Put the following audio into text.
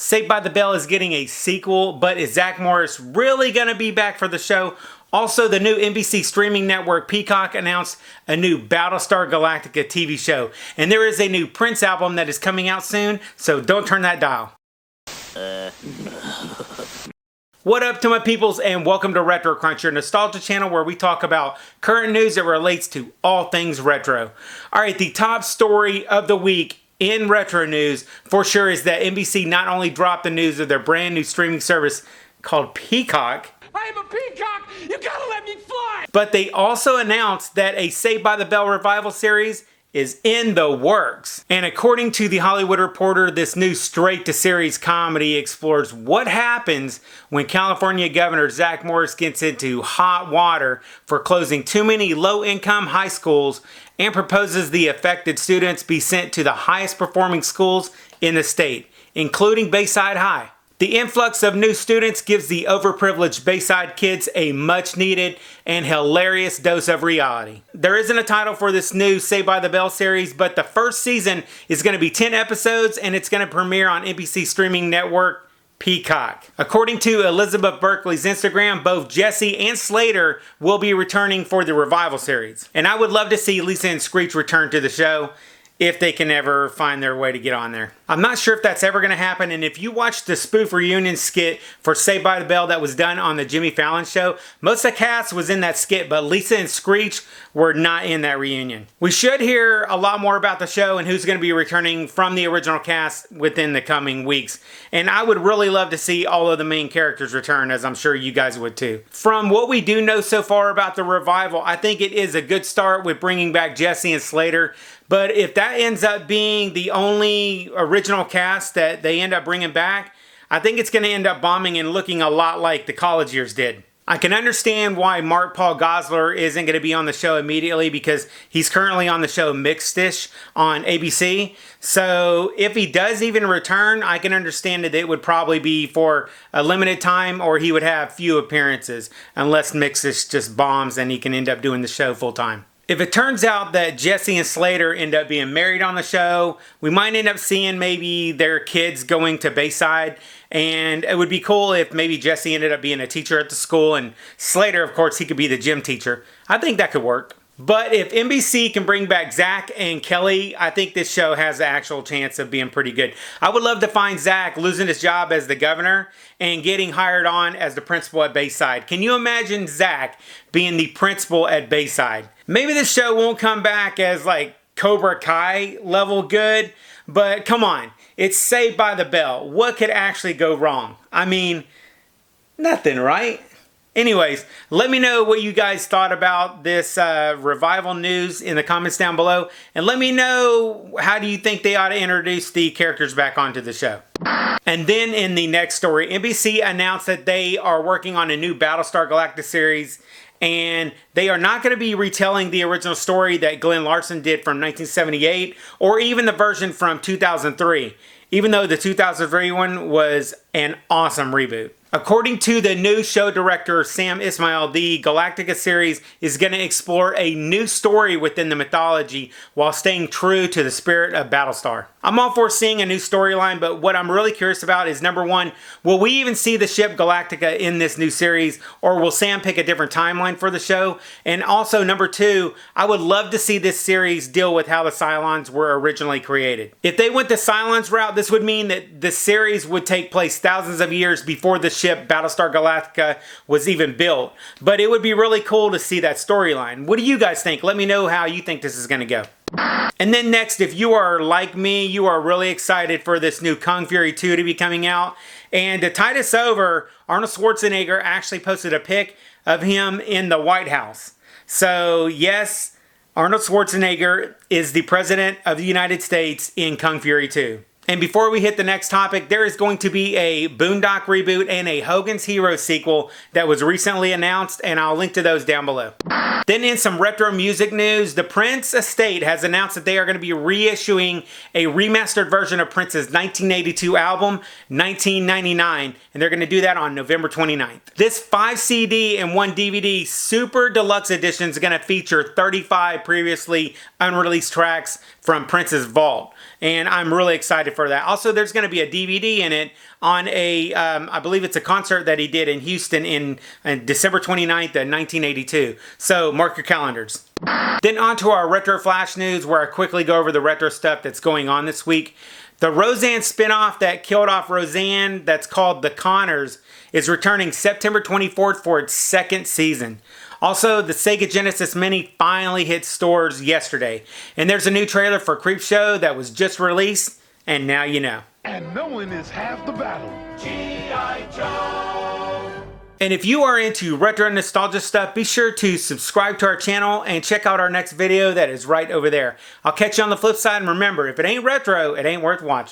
Saved by the Bell is getting a sequel, but is Zack Morris really going to be back for the show? Also, the new NBC Streaming Network Peacock announced a new Battlestar Galactica TV show. And there is a new Prince album that is coming out soon, so don't turn that dial. What up to my peoples, and welcome to Retro Crunch, your nostalgia channel where we talk about current news that relates to all things retro. Alright, the top story of the week in retro news for sure is that NBC not only dropped the news of their brand new streaming service called Peacock, I am a peacock! You gotta let me fly! but they also announced that a Saved by the Bell revival series is in the works. And according to The Hollywood Reporter, this new straight-to-series comedy explores what happens when California Governor Zack Morris gets into hot water for closing too many low-income high schools and proposes the affected students be sent to the highest-performing schools in the state, including Bayside High. The influx of new students gives the overprivileged Bayside kids a much-needed and hilarious dose of reality. There isn't a title for this new Saved by the Bell series, but the first season is going to be 10 episodes and it's going to premiere on NBC Streaming Network Peacock. According to Elizabeth Berkley's Instagram, both Jesse and Slater will be returning for the revival series. And I would love to see Lisa and Screech return to the show if they can ever find their way to get on there. I'm not sure if that's ever going to happen, and if you watched the spoof reunion skit for Saved by the Bell that was done on the Jimmy Fallon show, most of the cast was in that skit, but Lisa and Screech were not in that reunion. We should hear a lot more about the show and who's going to be returning from the original cast within the coming weeks. And I would really love to see all of the main characters return, as I'm sure you guys would too. From what we do know so far about the revival, I think it is a good start with bringing back Jesse and Slater. But if that ends up being the only original cast that they end up bringing back, I think it's going to end up bombing and looking a lot like the college years did. I can understand why Mark Paul Gosselaar isn't going to be on the show immediately because he's currently on the show Mixed-ish on ABC. So if he does even return, I can understand that it would probably be for a limited time or he would have few appearances unless Mixed-ish just bombs and he can end up doing the show full time. If it turns out that Jesse and Slater end up being married on the show, we might end up seeing maybe their kids going to Bayside. And it would be cool if maybe Jesse ended up being a teacher at the school and Slater, of course, he could be the gym teacher. I think that could work. But if NBC can bring back Zach and Kelly, I think this show has the actual chance of being pretty good. I would love to find Zach losing his job as the governor and getting hired on as the principal at Bayside. Can you imagine Zach being the principal at Bayside? Maybe this show won't come back as like Cobra Kai level good, but come on, it's Saved by the Bell. What could actually go wrong? I mean, nothing, right? Anyways, let me know what you guys thought about this revival news in the comments down below. And let me know, how do you think they ought to introduce the characters back onto the show? And then in the next story, NBC announced that they are working on a new Battlestar Galactica series. And they are not going to be retelling the original story that Glenn Larson did from 1978 or even the version from 2003. Even though the 2003 one was an awesome reboot. According to the new show director Sam Ismail, the Galactica series is going to explore a new story within the mythology while staying true to the spirit of Battlestar. I'm all for seeing a new storyline, but what I'm really curious about is number one, will we even see the ship Galactica in this new series, or will Sam pick a different timeline for the show? And also number two, I would love to see this series deal with how the Cylons were originally created. If they went the Cylons route, this would mean that the series would take place thousands of years before the ship Battlestar Galactica was even built. But it would be really cool to see that storyline. What do you guys think? Let me know how you think this is going to go. And then next, if you are like me, you are really excited for this new Kung Fury 2 to be coming out. And to tide us over, Arnold Schwarzenegger actually posted a pic of him in the White House. So yes, Arnold Schwarzenegger is the President of the United States in Kung Fury 2. And before we hit the next topic, there is going to be a Boondock reboot and a Hogan's Heroes sequel that was recently announced, and I'll link to those down below. Then in some retro music news, the Prince estate has announced that they are going to be reissuing a remastered version of Prince's 1982 album, 1999, and they're going to do that on November 29th. This 5 CD and 1 DVD super deluxe edition is going to feature 35 previously unreleased tracks, from Prince's vault. And I'm really excited for that. Also, there's going to be a DVD in it on a, I believe it's a concert that he did in Houston in December 29th of 1982. So mark your calendars. Then on to our Retro Flash News, where I quickly go over the retro stuff that's going on this week. The Roseanne spinoff that killed off Roseanne, that's called The Conners, is returning September 24th for its second season. Also, the Sega Genesis Mini finally hit stores yesterday. And there's a new trailer for Creepshow that was just released, and now you know. And knowing is half the battle. G.I. Joe! And if you are into retro and nostalgia stuff, be sure to subscribe to our channel and check out our next video that is right over there. I'll catch you on the flip side, and remember, if it ain't retro, it ain't worth watching.